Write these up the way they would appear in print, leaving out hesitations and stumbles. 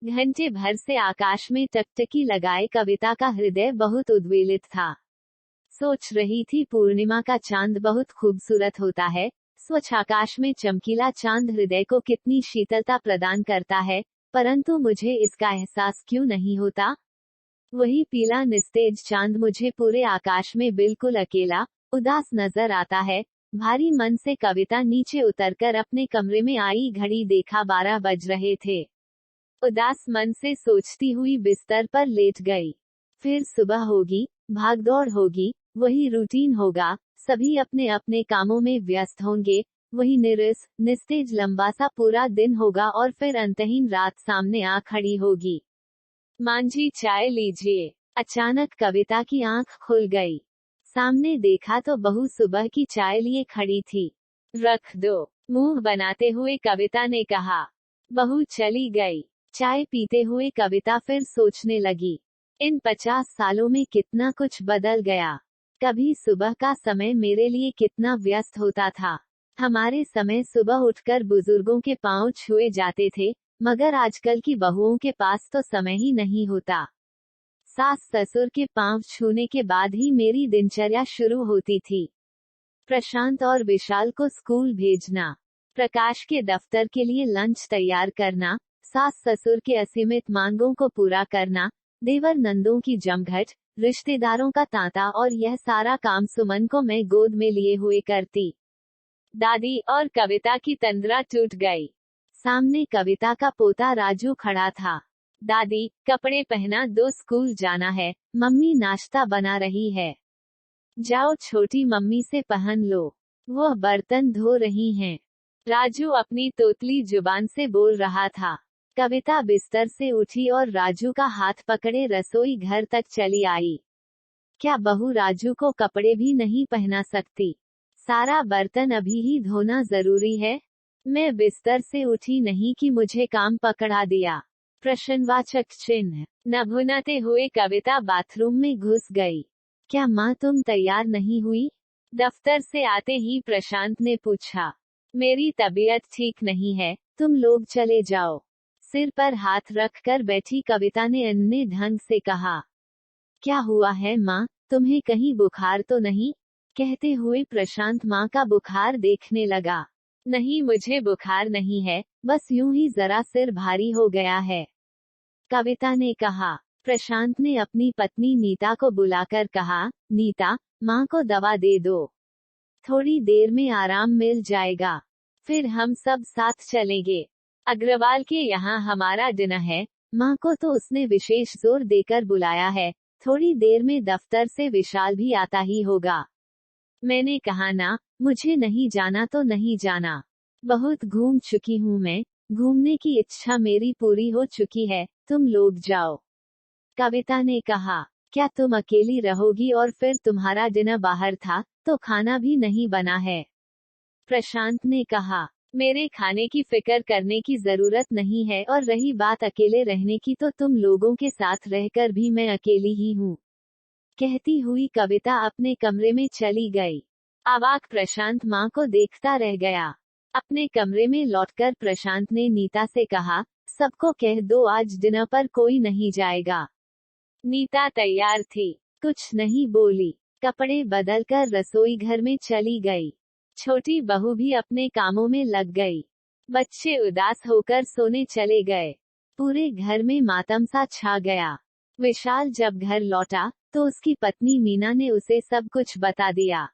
घंटे भर से आकाश में टकटकी लगाए कविता का हृदय बहुत उद्वेलित था। सोच रही थी पूर्णिमा का चांद बहुत खूबसूरत होता है, स्वच्छ आकाश में चमकीला चांद हृदय को कितनी शीतलता प्रदान करता है, परंतु मुझे इसका एहसास क्यों नहीं होता। वही पीला निस्तेज चांद मुझे पूरे आकाश में बिल्कुल अकेला, उदास नजर आता है। भारी मन से कविता नीचे उतरकर अपने कमरे में आई, घड़ी देखा 12 बज रहे थे। उदास मन से सोचती हुई बिस्तर पर लेट गई। फिर सुबह होगी, भागदौड़ होगी, वही रूटीन होगा, सभी अपने अपने कामों में व्यस्त होंगे, वही निरस निस्तेज लंबा सा पूरा दिन होगा और फिर अंतहीन रात सामने आ खड़ी होगी। मां जी चाय लीजिए। अचानक कविता की आंख खुल गई। सामने देखा तो बहू सुबह की चाय लिए खड़ी थी। रख दो, मुंह बनाते हुए कविता ने कहा। बहू चली गई। चाय पीते हुए कविता फिर सोचने लगी, इन 50 सालों में कितना कुछ बदल गया। कभी सुबह का समय मेरे लिए कितना व्यस्त होता था। हमारे समय सुबह उठकर बुजुर्गों के पांव छुए जाते थे, मगर आजकल की बहुओं के पास तो समय ही नहीं होता। सास ससुर के पांव छूने के बाद ही मेरी दिनचर्या शुरू होती थी। प्रशांत और विशाल को स्कूल भेजना, प्रकाश के दफ्तर के लिए लंच तैयार करना, सास ससुर के असीमित मांगों को पूरा करना, देवर नंदों की जमघट, रिश्तेदारों का तांता, और यह सारा काम सुमन को मैं गोद में लिए हुए करती। दादी और कविता की तंद्रा टूट गई। सामने कविता का पोता राजू खड़ा था। दादी, कपड़े पहना दो, स्कूल जाना है। मम्मी नाश्ता बना रही है। जाओ छोटी मम्मी से पहन लो, वह बर्तन धो रही हैं। राजू अपनी तोतली जुबान से बोल रहा था। कविता बिस्तर से उठी और राजू का हाथ पकड़े रसोई घर तक चली आई। क्या बहू राजू को कपड़े भी नहीं पहना सकती? सारा बर्तन अभी ही धोना जरूरी है? मैं बिस्तर से उठी नहीं कि मुझे काम पकड़ा दिया। प्रश्नवाचक चिन्ह। न भुनाते हुए कविता बाथरूम में घुस गई। क्या माँ तुम तैयार नहीं हुई? दफ्तर से आते ही प्रशांत ने पूछा। मेरी तबीयत ठीक नहीं है, तुम लोग चले जाओ। सिर पर हाथ रखकर बैठी कविता ने अन्य ढंग से कहा। क्या हुआ है माँ, तुम्हें कहीं बुखार तो नहीं? कहते हुए प्रशांत माँ का बुखार देखने लगा। नहीं, मुझे बुखार नहीं है, बस यूं ही जरा सिर भारी हो गया है, कविता ने कहा। प्रशांत ने अपनी पत्नी नीता को बुलाकर कहा, नीता, माँ को दवा दे दो, थोड़ी देर में आराम मिल जाएगा, फिर हम सब साथ चलेंगे। अग्रवाल के यहाँ हमारा डिनर है, माँ को तो उसने विशेष जोर देकर बुलाया है, थोड़ी देर में दफ्तर से विशाल भी आता ही होगा। मैंने कहा ना, मुझे नहीं जाना तो नहीं जाना, बहुत घूम चुकी हूँ मैं, घूमने की इच्छा मेरी पूरी हो चुकी है, तुम लोग जाओ, कविता ने कहा। क्या तुम अकेली रहोगी? और फिर तुम्हारा डिनर बाहर था, तो खाना भी नहीं बना है, प्रशांत ने कहा। मेरे खाने की फिक्र करने की जरूरत नहीं है, और रही बात अकेले रहने की, तो तुम लोगों के साथ रहकर भी मैं अकेली ही हूँ, कहती हुई कविता अपने कमरे में चली गई। अवाक प्रशांत माँ को देखता रह गया। अपने कमरे में लौटकर प्रशांत ने नीता से कहा, सबको कह दो आज डिनर पर कोई नहीं जाएगा। नीता तैयार थी, कुछ नहीं बोली, कपड़े बदलकर रसोई घर में चली गई। छोटी बहू भी अपने कामों में लग गई। बच्चे उदास होकर सोने चले गए। पूरे घर में मातम सा छा गया। विशाल जब घर लौटा तो उसकी पत्नी मीना ने उसे सब कुछ बता दिया।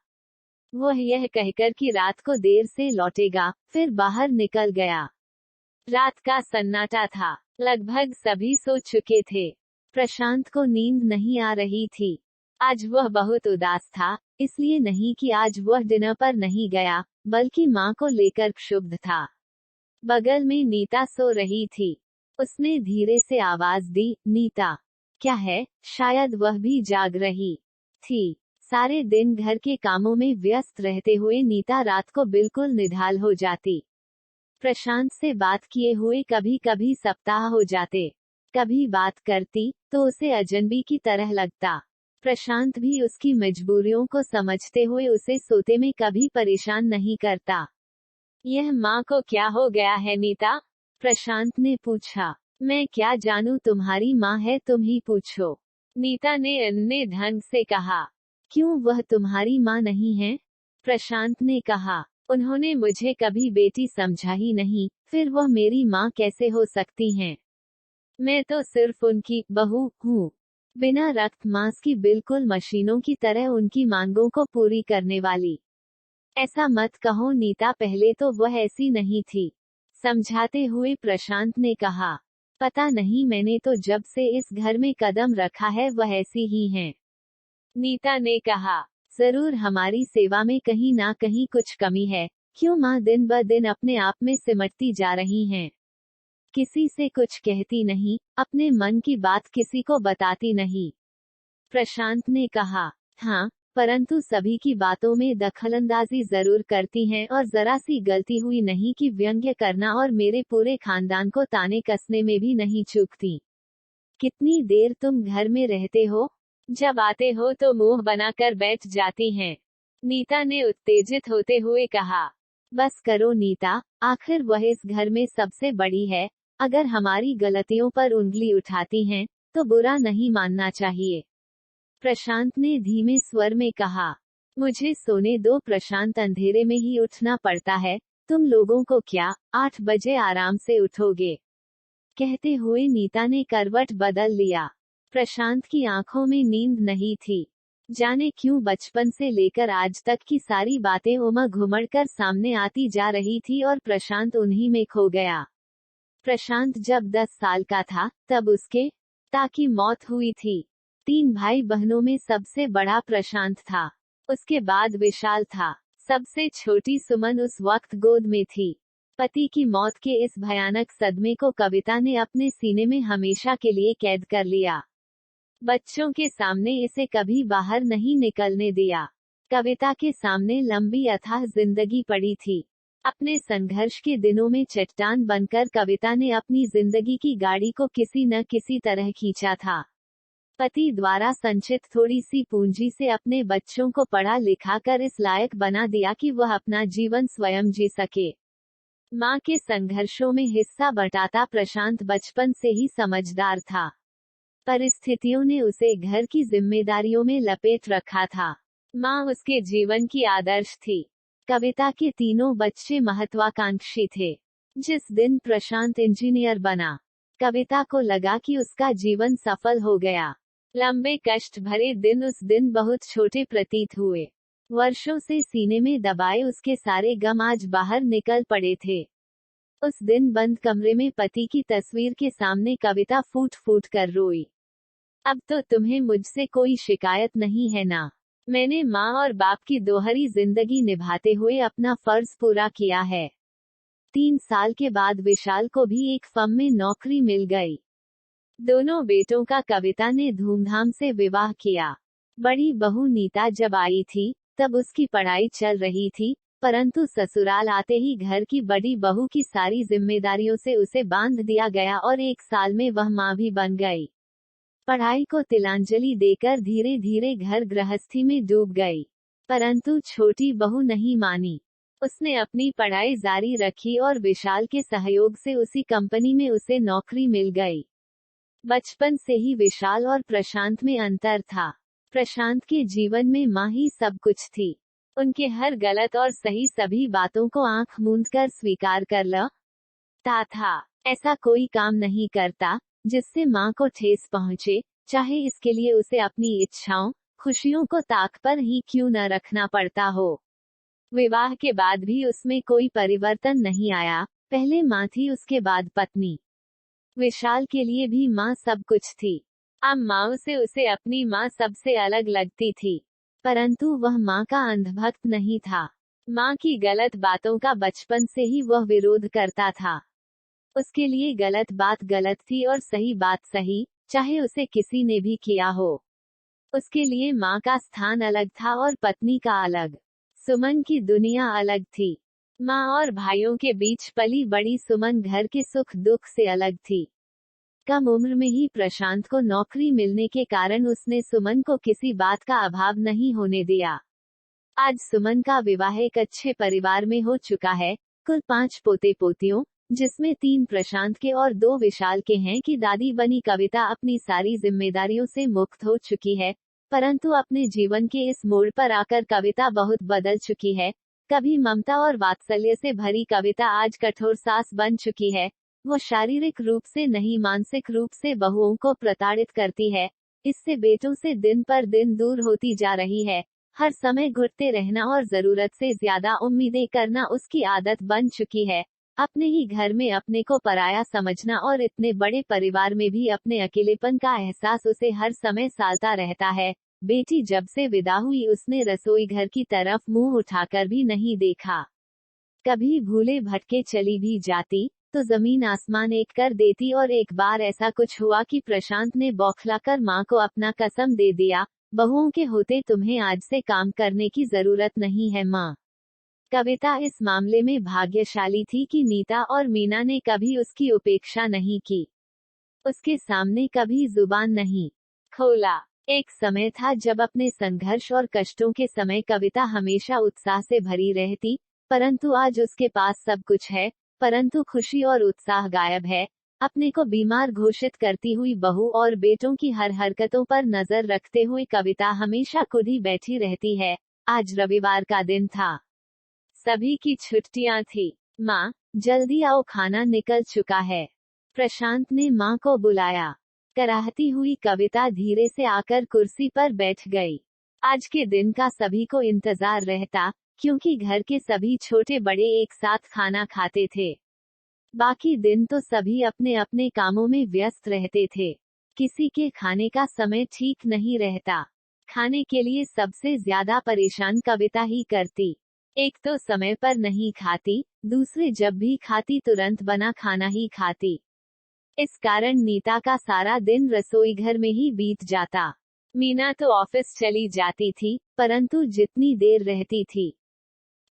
वह यह कहकर कि रात को देर से लौटेगा, फिर बाहर निकल गया। रात का सन्नाटा था, लगभग सभी सो चुके थे। प्रशांत को नींद नहीं आ रही थी। आज वह बहुत उदास था, इसलिए नहीं कि आज वह डिनर पर नहीं गया, बल्कि माँ को लेकर क्षुब्ध था। बगल में नीता सो रही थी। उसने धीरे से आवाज दी, नीता। क्या है? शायद वह भी जाग रही थी। सारे दिन घर के कामों में व्यस्त रहते हुए नीता रात को बिल्कुल निढाल हो जाती। प्रशांत से बात किए हुए कभी कभी सप्ताह हो जाते। कभी बात करती तो उसे अजनबी की तरह लगता। प्रशांत भी उसकी मजबूरियों को समझते हुए उसे सोते में कभी परेशान नहीं करता। यह माँ को क्या हो गया है नीता? प्रशांत ने पूछा। मैं क्या जानूं, तुम्हारी माँ है, तुम ही पूछो। नीता ने अन्य ढंग से कहा। क्यों, वह तुम्हारी माँ नहीं है? प्रशांत ने कहा। उन्होंने मुझे कभी बेटी समझा ही नहीं, फिर वह मेरी माँ कैसे हो सकती हैं? मैं तो सिर्फ उनकी बहू हूँ, बिना रक्त मांस की, बिल्कुल मशीनों की तरह उनकी मांगों को पूरी करने वाली। ऐसा मत कहो नीता, पहले तो वह ऐसी नहीं थी। समझाते हुए प्रशांत ने कहा। पता नहीं, मैंने तो जब से इस घर में कदम रखा है वह ऐसी ही हैं। नीता ने कहा। जरूर हमारी सेवा में कहीं ना कहीं कुछ कमी है। क्यों माँ दिन ब दिन अपने आप में सिमटती जा रही हैं? किसी से कुछ कहती नहीं, अपने मन की बात किसी को बताती नहीं। प्रशांत ने कहा। हाँ, परंतु सभी की बातों में दखलंदाजी जरूर करती हैं, और जरा सी गलती हुई नहीं कि व्यंग्य करना और मेरे पूरे खानदान को ताने कसने में भी नहीं चूकती। कितनी देर तुम घर में रहते हो? जब आते हो तो मुंह बनाकर बैठ जाती हैं। नीता ने उत्तेजित होते हुए कहा। बस करो नीता, आखिर वह इस घर में सबसे बड़ी है। अगर हमारी गलतियों पर उंगली उठाती हैं, तो बुरा नहीं मानना चाहिए। प्रशांत ने धीमे स्वर में कहा। मुझे सोने दो प्रशांत, अंधेरे में ही उठना पड़ता है। तुम लोगों को क्या, 8 बजे आराम से उठोगे? कहते हुए नीता ने करवट बदल लिया। प्रशांत की आंखों में नींद नहीं थी। जाने क्यों बचपन से लेकर आज तक की सारी बातें उमड़ घुमड़ कर सामने आती जा रही थी और प्रशांत उन्हीं में खो गया। प्रशांत जब 10 साल का था, तब उसके पिता की मौत हुई थी। 3 भाई बहनों में सबसे बड़ा प्रशांत था। उसके बाद विशाल था। सबसे छोटी सुमन उस वक्त गोद में थी। पति की मौत के इस भयानक सदमे को कविता ने अपने सीने में हमेशा के लिए कैद कर लिया। बच्चों के सामने इसे कभी बाहर नहीं निकलने दिया। कविता के सामने लंबी अथाह जिंदगी पड़ी थी। अपने संघर्ष के दिनों में चट्टान बनकर कविता ने अपनी जिंदगी की गाड़ी को किसी न किसी तरह खींचा था। पति द्वारा संचित थोड़ी सी पूंजी से अपने बच्चों को पढ़ा लिखा कर इस लायक बना दिया कि वह अपना जीवन स्वयं जी सके। माँ के संघर्षों में हिस्सा बटाता प्रशांत बचपन से ही समझदार था। परिस्थितियों ने उसे घर की जिम्मेदारियों में लपेट रखा था। माँ उसके जीवन की आदर्श थी। कविता के तीनों बच्चे महत्वाकांक्षी थे। जिस दिन प्रशांत इंजीनियर बना, कविता को लगा कि उसका जीवन सफल हो गया। लंबे कष्ट भरे दिन उस दिन बहुत छोटे प्रतीत हुए। वर्षों से सीने में दबाए उसके सारे गम आज बाहर निकल पड़े थे। उस दिन बंद कमरे में पति की तस्वीर के सामने कविता फूट फूट कर रोई। अब तो तुम्हें मुझसे कोई शिकायत नहीं है ना? मैंने माँ और बाप की दोहरी जिंदगी निभाते हुए अपना फर्ज पूरा किया है। 3 साल के बाद विशाल को भी एक फर्म में नौकरी मिल गई। दोनों बेटों का कविता ने धूमधाम से विवाह किया। बड़ी बहू नीता जब आई थी, तब उसकी पढ़ाई चल रही थी, परंतु ससुराल आते ही घर की बड़ी बहू की सारी जिम्मेदारियों से उसे बांध दिया गया और 1 साल में वह माँ भी बन गई। पढ़ाई को तिलांजलि देकर धीरे धीरे घर गृहस्थी में डूब गई। परंतु छोटी बहू नहीं मानी। उसने अपनी पढ़ाई जारी रखी और विशाल के सहयोग से उसी कंपनी में उसे नौकरी मिल गई। बचपन से ही विशाल और प्रशांत में अंतर था। प्रशांत के जीवन में माँ ही सब कुछ थी। उनके हर गलत और सही सभी बातों को आंख मूंद कर स्वीकार कर लेता था। ऐसा कोई काम नहीं करता जिससे माँ को ठेस पहुँचे, चाहे इसके लिए उसे अपनी इच्छाओं, खुशियों को ताक पर ही क्यों न रखना पड़ता हो। विवाह के बाद भी उसमें कोई परिवर्तन नहीं आया। पहले माँ थी, उसके बाद पत्नी। विशाल के लिए भी माँ सब कुछ थी। अब माँ से उसे अपनी माँ सबसे अलग लगती थी, परंतु वह माँ का अंधभक्त नहीं था। माँ की गलत बातों का बचपन से ही वह विरोध करता था। उसके लिए गलत बात गलत थी और सही बात सही, चाहे उसे किसी ने भी किया हो। उसके लिए माँ का स्थान अलग था और पत्नी का अलग। सुमन की दुनिया अलग थी। माँ और भाइयों के बीच पली बड़ी सुमन घर के सुख दुख से अलग थी। कम उम्र में ही प्रशांत को नौकरी मिलने के कारण उसने सुमन को किसी बात का अभाव नहीं होने दिया। आज सुमन का विवाह एक अच्छे परिवार में हो चुका है। कुल 5 पोते पोतियों, जिसमें 3 प्रशांत के और 2 विशाल के हैं कि दादी बनी कविता अपनी सारी जिम्मेदारियों से मुक्त हो चुकी है, परंतु अपने जीवन के इस मोड़ पर आकर कविता बहुत बदल चुकी है। कभी ममता और वात्सल्य से भरी कविता आज कठोर सास बन चुकी है। वो शारीरिक रूप से नहीं मानसिक रूप से बहुओं को प्रताड़ित करती है। इससे बेटों से दिन पर दिन दूर होती जा रही है। हर समय घुटते रहना और जरूरत से ज्यादा उम्मीदें करना उसकी आदत बन चुकी है। अपने ही घर में अपने को पराया समझना और इतने बड़े परिवार में भी अपने अकेलेपन का एहसास उसे हर समय सालता रहता है। बेटी जब से विदा हुई उसने रसोई घर की तरफ मुंह उठाकर भी नहीं देखा। कभी भूले भटके चली भी जाती तो जमीन आसमान एक कर देती, और एक बार ऐसा कुछ हुआ कि प्रशांत ने बौखलाकर माँ को अपना कसम दे दिया, बहुओं के होते तुम्हें आज से काम करने की जरूरत नहीं है माँ। कविता इस मामले में भाग्यशाली थी कि नीता और मीना ने कभी उसकी उपेक्षा नहीं की, उसके सामने कभी जुबान नहीं खोला। एक समय था जब अपने संघर्ष और कष्टों के समय कविता हमेशा उत्साह से भरी रहती, परंतु आज उसके पास सब कुछ है, परंतु खुशी और उत्साह गायब है। अपने को बीमार घोषित करती हुई बहू और बेटों की हर हरकतों पर नजर रखते हुए कविता हमेशा खुद ही बैठी रहती है। आज रविवार का दिन था, सभी की छुट्टियां थी। माँ, जल्दी आओ, खाना निकल चुका है। प्रशांत ने माँ को बुलाया। कराहती हुई कविता धीरे से आकर कुर्सी पर बैठ गई। आज के दिन का सभी को इंतजार रहता, क्योंकि घर के सभी छोटे बड़े एक साथ खाना खाते थे। बाकी दिन तो सभी अपने अपने कामों में व्यस्त रहते थे। किसी के खाने का समय ठीक नहीं रहता। खाने के लिए सबसे ज्यादा परेशान कविता ही करती। एक तो समय पर नहीं खाती, दूसरे जब भी खाती तुरंत बना खाना ही खाती। इस कारण नीता का सारा दिन रसोई घर में ही बीत जाता। मीना तो ऑफिस चली जाती थी, परंतु जितनी देर रहती थी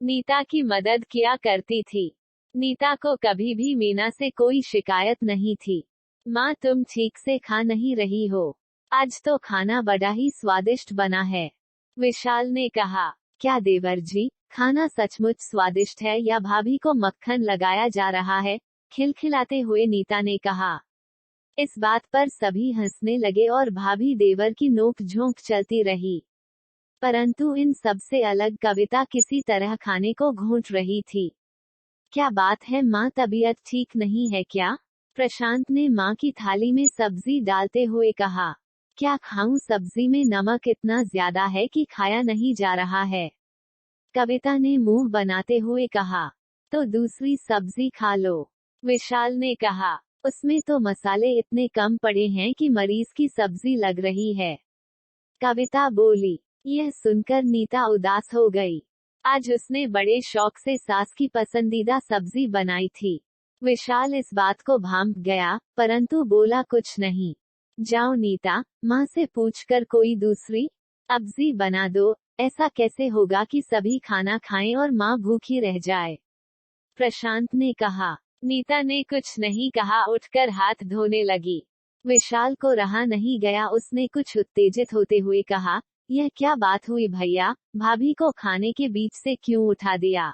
नीता की मदद किया करती थी। नीता को कभी भी मीना से कोई शिकायत नहीं थी। माँ, तुम ठीक से खा नहीं रही हो, आज तो खाना बड़ा ही स्वादिष्ट बना है, विशाल ने कहा। क्या देवर जी, खाना सचमुच स्वादिष्ट है या भाभी को मक्खन लगाया जा रहा है? खिलखिलाते हुए नीता ने कहा। इस बात पर सभी हंसने लगे और भाभी देवर की नोक झोंक चलती रही, परंतु इन सब से अलग कविता किसी तरह खाने को घूंट रही थी। क्या बात है माँ, तबीयत ठीक नहीं है क्या? प्रशांत ने माँ की थाली में सब्जी डालते हुए कहा। क्या खाऊं, सब्जी में नमक इतना ज्यादा है कि खाया नहीं जा रहा है, कविता ने मुंह बनाते हुए कहा। तो दूसरी सब्जी खा लो, विशाल ने कहा। उसमें तो मसाले इतने कम पड़े हैं कि मरीज की सब्जी लग रही है, कविता बोली। यह सुनकर नीता उदास हो गई। आज उसने बड़े शौक से सास की पसंदीदा सब्जी बनाई थी। विशाल इस बात को भांप गया, परंतु बोला कुछ नहीं। जाओ नीता, माँ से पूछकर कोई दूसरी सब्जी बना दो। ऐसा कैसे होगा कि सभी खाना खाएं और माँ भूखी रह जाए, प्रशांत ने कहा। नीता ने कुछ नहीं कहा, उठकर हाथ धोने लगी। विशाल को रहा नहीं गया, उसने कुछ उत्तेजित होते हुए कहा, यह क्या बात हुई भैया, भाभी को खाने के बीच से क्यों उठा दिया?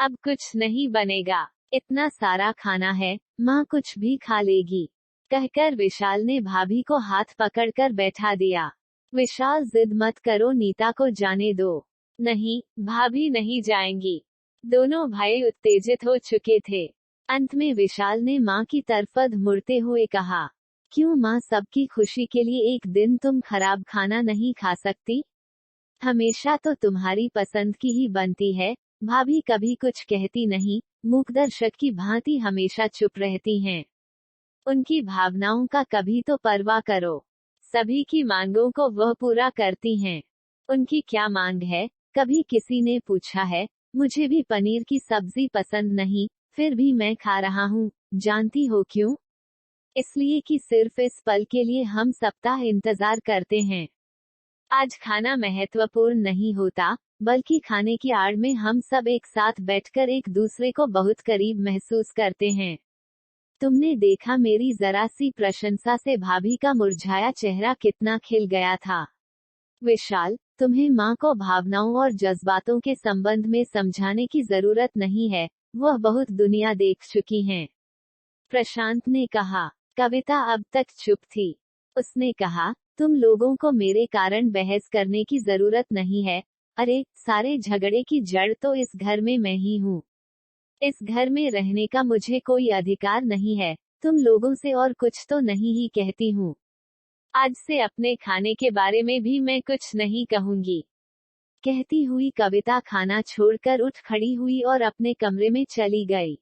अब कुछ नहीं बनेगा, इतना सारा खाना है, माँ कुछ भी खा लेगी, कहकर विशाल ने भाभी को हाथ पकड़कर बैठा दिया। विशाल, जिद मत करो, नीता को जाने दो। नहीं, भाभी नहीं जाएंगी। दोनों भाई उत्तेजित हो चुके थे। अंत में विशाल ने माँ की तरफ मुड़ते हुए कहा, क्यों माँ, सबकी खुशी के लिए एक दिन तुम खराब खाना नहीं खा सकती? हमेशा तो तुम्हारी पसंद की ही बनती है। भाभी कभी कुछ कहती नहीं, मूकदर्शक की भांति हमेशा चुप रहती हैं। उनकी भावनाओं का कभी तो परवाह करो। सभी की मांगों को वह पूरा करती हैं। उनकी क्या मांग है, कभी किसी ने पूछा है? मुझे भी पनीर की सब्जी पसंद नहीं, फिर भी मैं खा रहा हूँ। जानती हो क्यों? इसलिए कि सिर्फ इस पल के लिए हम सप्ताह इंतजार करते हैं। आज खाना महत्वपूर्ण नहीं होता, बल्कि खाने की आड़ में हम सब एक साथ बैठकर एक दूसरे को बहुत करीब महसूस करते हैं। तुमने देखा मेरी जरा सी प्रशंसा से भाभी का मुरझाया चेहरा कितना खिल गया था। विशाल, तुम्हें माँ को भावनाओं और जज्बातों के संबंध में समझाने की जरूरत नहीं है, वह बहुत दुनिया देख चुकी हैं। प्रशांत ने कहा। कविता अब तक चुप थी। उसने कहा, तुम लोगों को मेरे कारण बहस करने की जरूरत नहीं है। अरे, सारे झगड़े की जड़ तो इस घर में मैं ही हूँ। इस घर में रहने का मुझे कोई अधिकार नहीं है। तुम लोगों से और कुछ तो नहीं ही कहती हूँ। आज से अपने खाने के बारे में भी मैं कुछ नहीं कहूंगी। कहती हुई कविता खाना छोड़कर उठ खड़ी हुई और अपने कमरे में चली गई।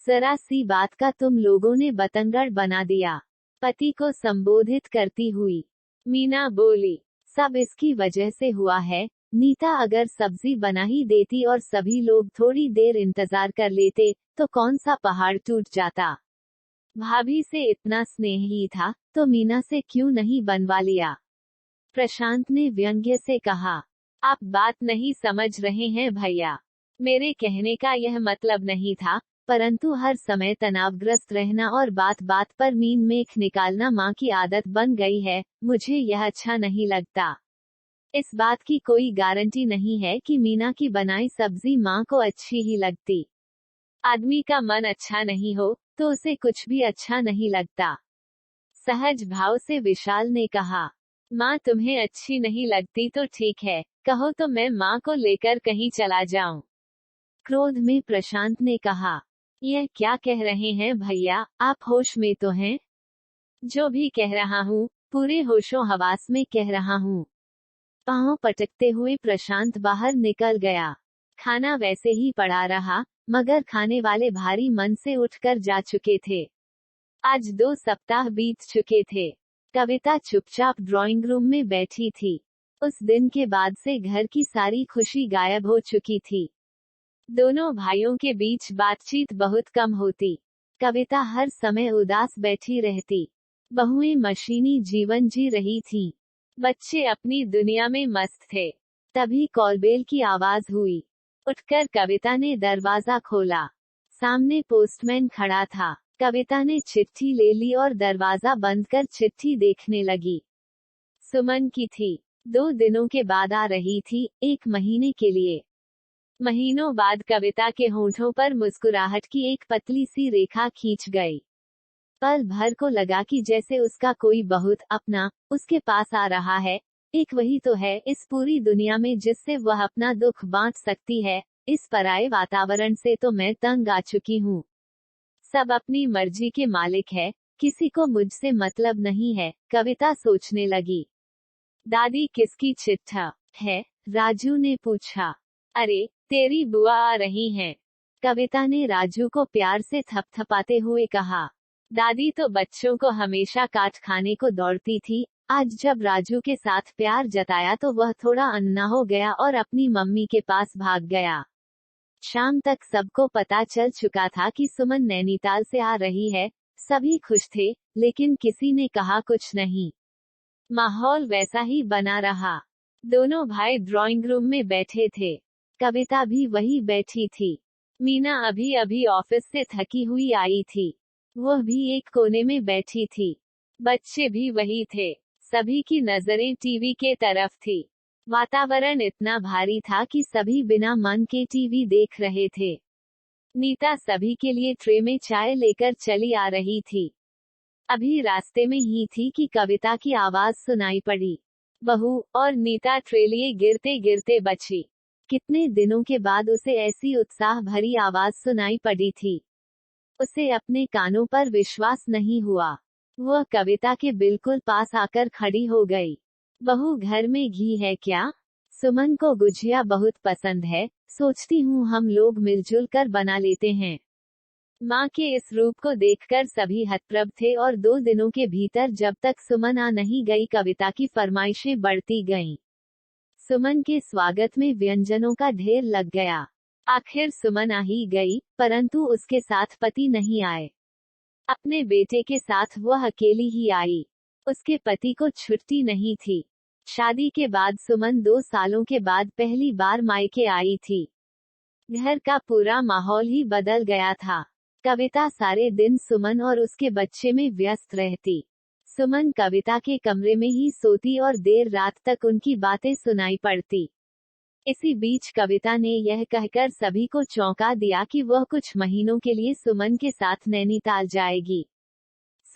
जरा सी बात का तुम लोगों ने बतंगड़ बना दिया, पति को संबोधित करती हुई मीना बोली। सब इसकी वजह से हुआ है। नीता अगर सब्जी बना ही देती और सभी लोग थोड़ी देर इंतजार कर लेते, तो कौन सा पहाड़ टूट जाता। भाभी से इतना स्नेह ही था, तो मीना से क्यों नहीं बनवा लिया। प्रशांत ने व्यंग्य से कहा। आप बात नहीं समझ रहे हैं भैया। मेरे कहने का यह मतलब नहीं था, परंतु हर समय तनावग्रस्त रहना और बात बात पर मीन मेख निकालना माँ की आदत बन गई है। मुझे यह अच्छा नहीं लगता। इस बात की कोई गारंटी नहीं है कि मीना की बनाई सब्जी माँ को अच्छी ही लगती। आदमी का मन अच्छा नहीं हो तो उसे कुछ भी अच्छा नहीं लगता। सहज भाव से विशाल ने कहा। माँ तुम्हें अच्छी नहीं लगती तो ठीक है, कहो तो मैं माँ को लेकर कहीं चला जाऊं। क्रोध में प्रशांत ने कहा। यह क्या कह रहे हैं भैया, आप होश में तो हैं? जो भी कह रहा हूँ, पूरे होशों हवास में कह रहा हूँ। पांव पटकते हुए प्रशांत बाहर निकल गया। खाना वैसे ही पड़ा रहा, मगर खाने वाले भारी मन से उठकर जा चुके थे। आज 2 सप्ताह बीत चुके थे। कविता चुपचाप ड्राइंग रूम में बैठी थी। उस दिन के बाद से घर की सारी खुशी गायब हो चुकी थी। दोनों भाइयों के बीच बातचीत बहुत कम होती। कविता हर समय उदास बैठी रहती। बहुएं मशीनी जीवन जी रही थीं। बच्चे अपनी दुनिया में मस्त थे। तभी कॉलबेल की आवाज हुई। उठकर कविता ने दरवाजा खोला। सामने पोस्टमैन खड़ा था। कविता ने चिट्ठी ले ली और दरवाजा बंद कर चिट्ठी देखने लगी। सुमन की थी। 2 दिनों के बाद आ रही थी, 1 महीने के लिए। महीनों बाद कविता के होंठों पर मुस्कुराहट की एक पतली सी रेखा खींच गई। पल भर को लगा कि जैसे उसका कोई बहुत अपना उसके पास आ रहा है। एक वही तो है इस पूरी दुनिया में जिससे वह अपना दुख बांट सकती है। इस पराये वातावरण से तो मैं तंग आ चुकी हूँ। सब अपनी मर्जी के मालिक है, किसी को मुझसे मतलब नहीं है, कविता सोचने लगी। दादी किसकी चिट्ठा है? राजू ने पूछा। अरे, तेरी बुआ आ रही हैं। कविता ने राजू को प्यार से थपथपाते हुए कहा। दादी तो बच्चों को हमेशा काट खाने को दौड़ती थी। आज जब राजू के साथ प्यार जताया तो वह थोड़ा अन्ना हो गया और अपनी मम्मी के पास भाग गया। शाम तक सबको पता चल चुका था कि सुमन नैनीताल से आ रही है। सभी खुश थे, लेकिन किसी ने कहा कुछ नहीं। माहौल वैसा ही बना रहा। दोनों भाई ड्राइंग रूम में बैठे थे। कविता भी वही बैठी थी। मीना अभी अभी ऑफिस से थकी हुई आई थी। वह भी एक कोने में बैठी थी। बच्चे भी वही थे। सभी की नजरें टीवी के तरफ थी। वातावरण इतना भारी था कि सभी बिना मन के टीवी देख रहे थे। नीता सभी के लिए ट्रे में चाय लेकर चली आ रही थी। अभी रास्ते में ही थी कि कविता की आवाज सुनाई पड़ी। बहू, और नीता ट्रे लिए गिरते गिरते बची। कितने दिनों के बाद उसे ऐसी उत्साह भरी आवाज सुनाई पड़ी थी। उसे अपने कानों पर विश्वास नहीं हुआ। वह कविता के बिल्कुल पास आकर खड़ी हो गई। बहू, घर में घी है क्या? सुमन को गुजिया बहुत पसंद है, सोचती हूँ हम लोग मिलजुल कर बना लेते हैं। माँ के इस रूप को देखकर सभी हतप्रभ थे और 2 दिनों के भीतर जब तक सुमन आ नहीं गई कविता की फरमाइशें बढ़ती गईं। सुमन के स्वागत में व्यंजनों का ढेर लग गया। आखिर सुमन आ ही गई, परंतु उसके साथ पति नहीं आए। अपने बेटे के साथ वह अकेली ही आई। उसके पति को छुट्टी नहीं थी। शादी के बाद सुमन 2 सालों के बाद पहली बार मायके आई थी। घर का पूरा माहौल ही बदल गया था। कविता सारे दिन सुमन और उसके बच्चे में व्यस्त रहती। सुमन कविता के कमरे में ही सोती और देर रात तक उनकी बातें सुनाई पड़ती। इसी बीच कविता ने यह कहकर सभी को चौंका दिया कि वह कुछ महीनों के लिए सुमन के साथ नैनीताल जाएगी।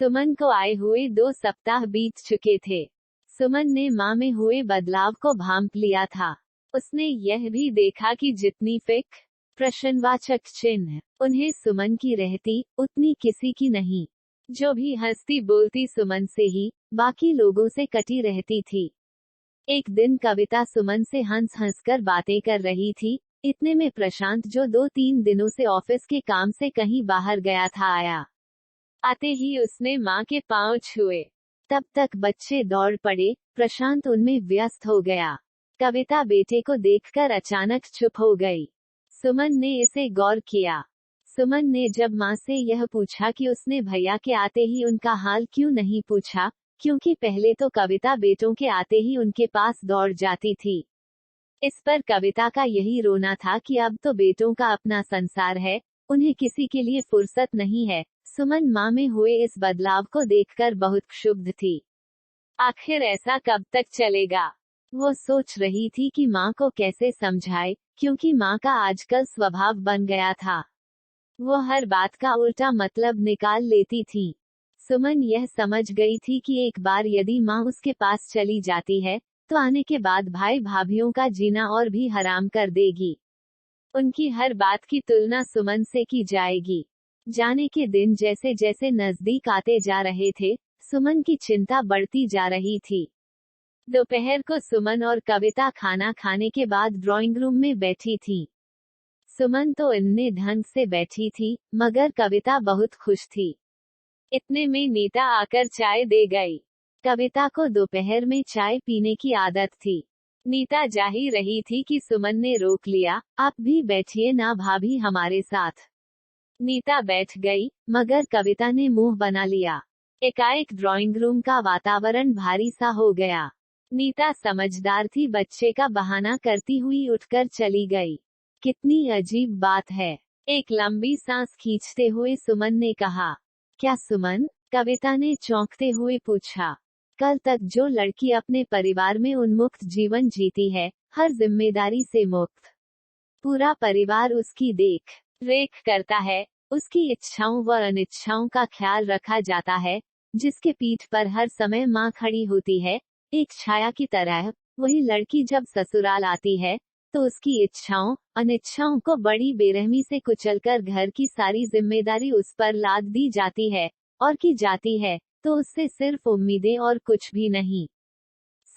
सुमन को आए हुए 2 सप्ताह बीत चुके थे। सुमन ने मां में हुए बदलाव को भांप लिया था। उसने यह भी देखा कि जितनी फिक्र प्रश्नवाचक चिन्ह उन्हें सुमन की रहती, उतनी किसी की नहीं। जो भी हंसती बोलती सुमन से ही, बाकी लोगों से कटी रहती थी। एक दिन कविता सुमन से हंस हंसकर बातें कर रही थी। इतने में प्रशांत, जो 2-3 दिनों से ऑफिस के काम से कहीं बाहर गया था, आया। आते ही उसने मां के पांव छुए। तब तक बच्चे दौड़ पड़े। प्रशांत उनमें व्यस्त हो गया। कविता बेटे को देखकर अचानक चुप हो गई। सुमन ने इसे गौर किया। सुमन ने जब मां से यह पूछा कि उसने भैया के आते ही उनका हाल क्यों नहीं पूछा, क्योंकि पहले तो कविता बेटों के आते ही उनके पास दौड़ जाती थी। इस पर कविता का यही रोना था कि अब तो बेटों का अपना संसार है, उन्हें किसी के लिए फुर्सत नहीं है। सुमन मां में हुए इस बदलाव को देखकर बहुत क्षुब्ध थी। आखिर ऐसा कब तक चलेगा? वो सोच रही थी कि मां को कैसे समझाए, क्योंकि मां का आजकल स्वभाव बन गया था। वो हर बात का उल्टा मतलब निकाल लेती थी। सुमन यह समझ गई थी कि एक बार यदि मां उसके पास चली जाती है, तो आने के बाद भाई भाभीओं का जीना और भी हराम कर देगी। उनकी हर बात की तुलना सुमन से की जाएगी। जाने के दिन जैसे जैसे नजदीक आते जा रहे थे, सुमन की चिंता बढ़ती जा रही थी। दोपहर को सुमन और कविता खाना खाने के बाद ड्राइंग रूम में बैठी थी। सुमन तो इन्ने ढंग से बैठी थी, मगर कविता बहुत खुश थी। इतने में नीता आकर चाय दे गई। कविता को दोपहर में चाय पीने की आदत थी। नीता जा ही रही थी कि सुमन ने रोक लिया। आप भी बैठिए ना भाभी हमारे साथ। नीता बैठ गई, मगर कविता ने मुंह बना लिया। एकाएक ड्राइंग रूम का वातावरण भारी सा हो गया। नीता समझदार थी, बच्चे का बहाना करती हुई उठकर चली गई। कितनी अजीब बात है, एक लंबी सांस खींचते हुए सुमन ने कहा। क्या सुमन? कविता ने चौंकते हुए पूछा। कल तक जो लड़की अपने परिवार में उन्मुक्त जीवन जीती है, हर जिम्मेदारी से मुक्त, पूरा परिवार उसकी देख रेख करता है, उसकी इच्छाओं व अनिच्छाओं का ख्याल रखा जाता है, जिसके पीठ पर हर समय मां खड़ी होती है, एक छाया की तरह, वही लड़की जब ससुराल आती है, तो उसकी इच्छाओं अनिच्छाओं को बड़ी बेरहमी से कुचलकर घर की सारी जिम्मेदारी उस पर लाद दी जाती है, और की जाती है, तो उससे सिर्फ उम्मीदें और कुछ भी नहीं।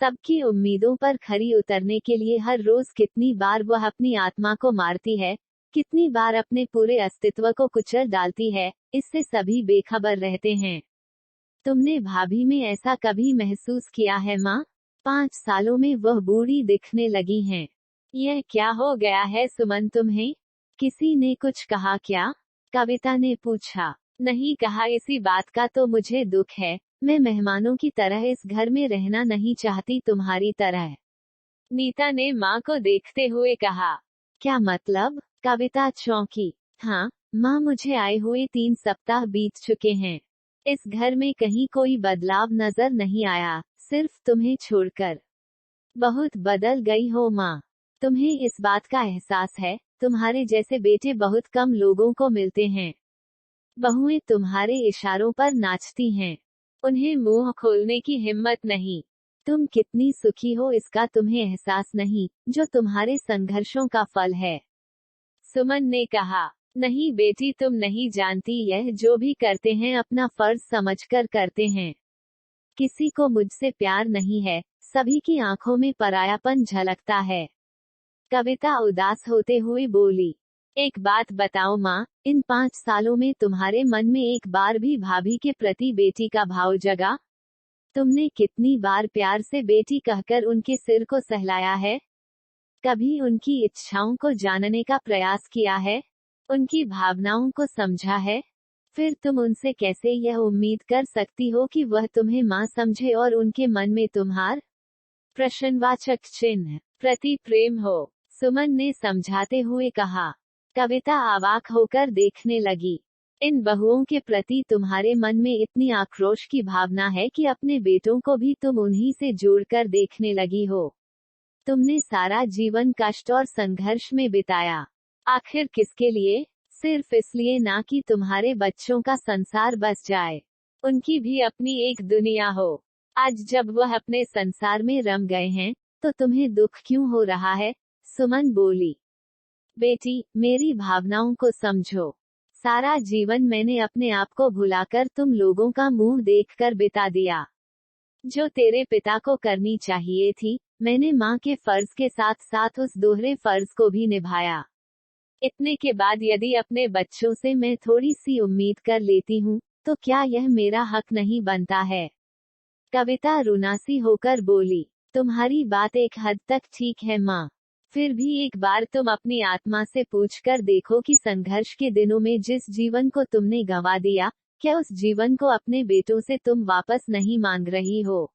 सबकी उम्मीदों पर खरी उतरने के लिए हर रोज कितनी बार वह अपनी आत्मा को मारती है, कितनी बार अपने पूरे अस्तित्व को कुचल डालती है, इससे सभी बेखबर रहते हैं। तुमने भाभी में ऐसा कभी महसूस किया है माँ? 5 सालों में वह बूढ़ी दिखने लगी हैं। यह क्या हो गया है सुमन तुम्हें? किसी ने कुछ कहा क्या? कविता ने पूछा। नहीं कहा, इसी बात का तो मुझे दुख है। मैं मेहमानों की तरह इस घर में रहना नहीं चाहती, तुम्हारी तरह। नीता ने माँ को देखते हुए कहा। क्या मतलब? कविता चौंकी। हाँ माँ, मुझे आए हुए 3 सप्ताह बीत चुके हैं। इस घर में कहीं कोई बदलाव नजर नहीं आया, सिर्फ तुम्हें छोड़कर। बहुत बदल गई हो माँ। तुम्हें इस बात का एहसास है? तुम्हारे जैसे बेटे बहुत कम लोगों को मिलते हैं। बहुएं तुम्हारे इशारों पर नाचती हैं, उन्हें मुंह खोलने की हिम्मत नहीं। तुम कितनी सुखी हो इसका तुम्हें एहसास नहीं, जो तुम्हारे संघर्षों का फल है। सुमन ने कहा। नहीं बेटी, तुम नहीं जानती, यह जो भी करते हैं अपना फर्ज समझकर करते हैं। किसी को मुझसे प्यार नहीं है, सभी की आंखों में परायापन झलकता है। कविता उदास होते हुए बोली। एक बात बताओ माँ, इन 5 सालों में तुम्हारे मन में एक बार भी भाभी के प्रति बेटी का भाव जगा? तुमने कितनी बार प्यार से बेटी कहकर उनके सिर को सहलाया है? कभी उनकी इच्छाओं को जानने का प्रयास किया है? उनकी भावनाओं को समझा है? फिर तुम उनसे कैसे यह उम्मीद कर सकती हो कि वह तुम्हें माँ समझे और उनके मन में तुम्हार प्रश्नवाचक चिन्ह प्रति प्रेम हो? सुमन ने समझाते हुए कहा। कविता अवाक होकर देखने लगी। इन बहुओं के प्रति तुम्हारे मन में इतनी आक्रोश की भावना है कि अपने बेटों को भी तुम उन्हीं से जोड़कर देखने लगी हो। तुमने सारा जीवन कष्ट और संघर्ष में बिताया। आखिर किसके लिए? सिर्फ इसलिए ना कि तुम्हारे बच्चों का संसार बस जाए, उनकी भी अपनी एक दुनिया हो। आज जब वह अपने संसार में रम गए हैं, तो तुम्हें दुख क्यों हो रहा है? सुमन बोली। बेटी, मेरी भावनाओं को समझो। सारा जीवन मैंने अपने आप को भुलाकर तुम लोगों का मुंह देखकर बिता दिया। जो तेरे पिता को करनी चाहिए थी, मैंने माँ के फर्ज के साथ साथ उस दोहरे फर्ज को भी निभाया। इतने के बाद यदि अपने बच्चों से मैं थोड़ी सी उम्मीद कर लेती हूँ, तो क्या यह मेरा हक नहीं बनता है? कविता रुनासी होकर बोली। तुम्हारी बात एक हद तक ठीक है माँ, फिर भी एक बार तुम अपनी आत्मा से पूछकर देखो कि संघर्ष के दिनों में जिस जीवन को तुमने गंवा दिया, क्या उस जीवन को अपने बेटों से तुम वापस नहीं मांग रही हो?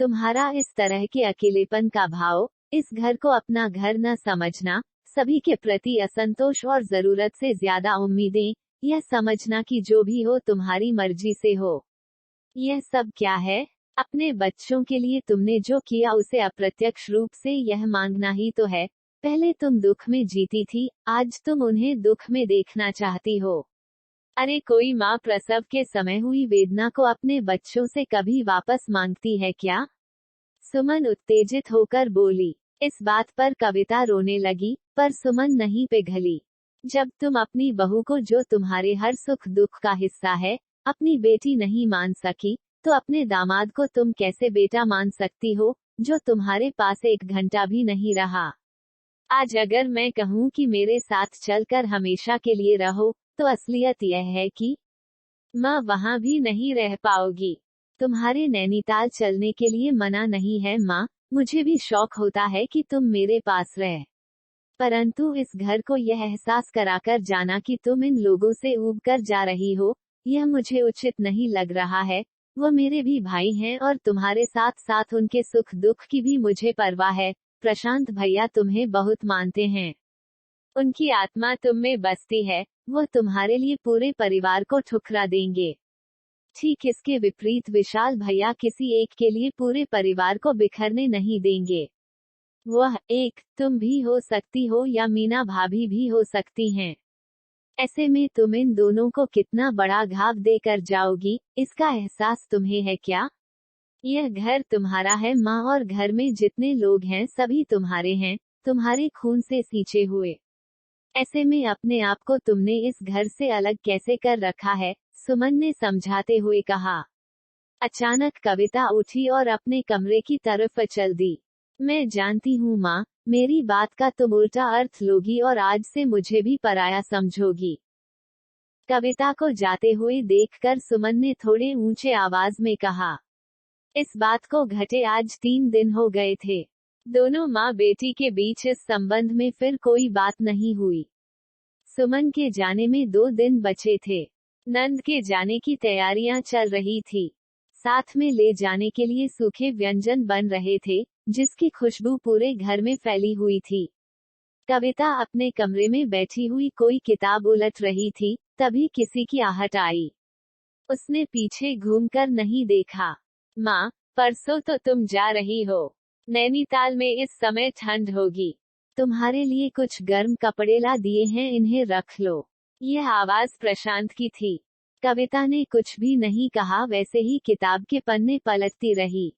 तुम्हारा इस तरह के अकेलेपन का भाव, इस घर को अपना घर न समझना, सभी के प्रति असंतोष और जरूरत से ज्यादा उम्मीदें, यह समझना कि जो भी हो तुम्हारी मर्जी से हो, यह सब क्या है? अपने बच्चों के लिए तुमने जो किया उसे अप्रत्यक्ष रूप से यह मांगना ही तो है। पहले तुम दुख में जीती थी, आज तुम उन्हें दुख में देखना चाहती हो। अरे कोई माँ प्रसव के समय हुई वेदना को अपने बच्चों से कभी वापस मांगती है क्या? सुमन उत्तेजित होकर बोली। इस बात पर कविता रोने लगी, पर सुमन नहीं पिघली। जब तुम अपनी बहू को, जो तुम्हारे हर सुख दुख का हिस्सा है, अपनी बेटी नहीं मान सकी, तो अपने दामाद को तुम कैसे बेटा मान सकती हो, जो तुम्हारे पास एक घंटा भी नहीं रहा? आज अगर मैं कहूँ कि मेरे साथ चलकर हमेशा के लिए रहो, तो असलियत यह है कि माँ वहाँ भी नहीं रह पाओगी। तुम्हारे नैनीताल चलने के लिए मना नहीं है माँ, मुझे भी शौक होता है कि तुम मेरे पास रह, परंतु इस घर को यह एहसास कराकर जाना कि तुम इन लोगों से ऊब कर जा रही हो, यह मुझे उचित नहीं लग रहा है। वो मेरे भी भाई हैं और तुम्हारे साथ साथ उनके सुख दुख की भी मुझे परवाह है। प्रशांत भैया तुम्हें बहुत मानते हैं, उनकी आत्मा तुम में बसती है, वो तुम्हारे लिए पूरे परिवार को ठुकरा देंगे। ठीक इसके विपरीत विशाल भैया किसी एक के लिए पूरे परिवार को बिखरने नहीं देंगे। वह एक तुम भी हो सकती हो या मीना भाभी भी हो सकती हैं। ऐसे में तुम इन दोनों को कितना बड़ा घाव देकर जाओगी, इसका एहसास तुम्हें है क्या? यह घर तुम्हारा है माँ, और घर में जितने लोग हैं सभी तुम्हारे हैं, तुम्हारे खून से सींचे हुए। ऐसे में अपने आप को तुमने इस घर से अलग कैसे कर रखा है? सुमन ने समझाते हुए कहा। अचानक कविता उठी और अपने कमरे की तरफ चल दी। मैं जानती हूँ माँ, मेरी बात का तुम उल्टा अर्थ लोगी और आज से मुझे भी पराया समझोगी। कविता को जाते हुए देखकर सुमन ने थोड़े ऊंचे आवाज में कहा। इस बात को घटे आज 3 दिन हो गए थे। दोनों माँ बेटी के बीच इस संबंध में फिर कोई बात नहीं हुई। सुमन के जाने में 2 दिन बचे थे। नंद के जाने की तैयारियां चल रही थी। साथ में ले जाने के लिए सूखे व्यंजन बन रहे थे, जिसकी खुशबू पूरे घर में फैली हुई थी। कविता अपने कमरे में बैठी हुई कोई किताब उलट रही थी, तभी किसी की आहट आई। उसने पीछे घूमकर नहीं देखा। माँ, परसों तो तुम जा रही हो। नैनीताल में इस समय ठंड होगी। तुम्हारे लिए कुछ गर्म कपड़े ला दिए हैं, इन्हें रख लो। यह आवाज प्रशांत की थी। कविता ने कुछ भी नहीं कहा, वैसे ही किताब के पन्ने पलटती रही।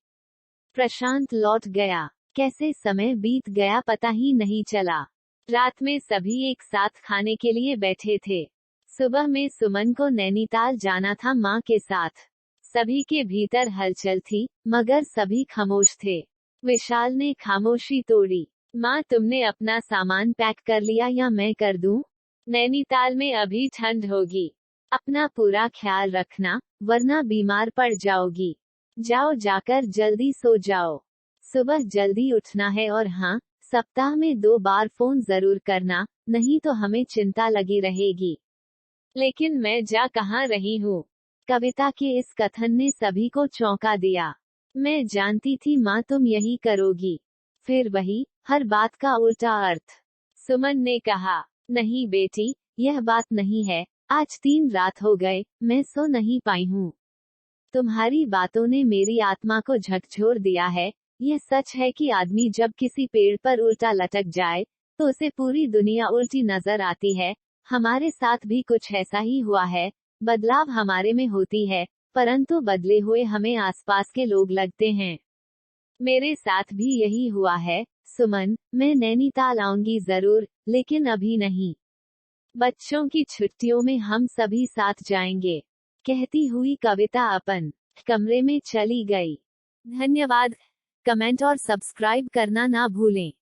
प्रशांत लौट गया। कैसे समय बीत गया पता ही नहीं चला। रात में सभी एक साथ खाने के लिए बैठे थे। सुबह में सुमन को नैनीताल जाना था माँ के साथ। सभी के भीतर हलचल थी, मगर सभी खामोश थे। विशाल ने खामोशी तोड़ी। माँ, तुमने अपना सामान पैक कर लिया या मैं कर दूं? नैनीताल में अभी ठंड होगी। अपना पूरा ख्याल रखना, वरना बीमार पड़ जाओगी। जाओ, जाकर जल्दी सो जाओ। सुबह जल्दी उठना है, और हाँ, सप्ताह में 2 बार फोन जरूर करना, नहीं तो हमें चिंता लगी रहेगी। लेकिन मैं जा कहाँ रही हूँ? कविता के इस कथन ने सभी को चौंका दिया। मैं जानती थी माँ तुम यही करोगी। फिर वही, हर बात का उल्टा अर्थ। सुमन ने कहा। नहीं बेटी, यह बात नहीं है। आज 3 रात हो गए, मैं सो नहीं पाई हूँ। तुम्हारी बातों ने मेरी आत्मा को झकझोर दिया है। यह सच है कि आदमी जब किसी पेड़ पर उल्टा लटक जाए तो उसे पूरी दुनिया उल्टी नजर आती है। हमारे साथ भी कुछ ऐसा ही हुआ है। बदलाव हमारे में होती है, परंतु बदले हुए हमें आसपास के लोग लगते हैं। मेरे साथ भी यही हुआ है। सुमन, मैं नैनीताल आऊंगी जरूर, लेकिन अभी नहीं। बच्चों की छुट्टियों में हम सभी साथ जाएंगे, कहती हुई कविता अपन कमरे में चली गई। धन्यवाद। कमेंट और सब्सक्राइब करना ना भूलें।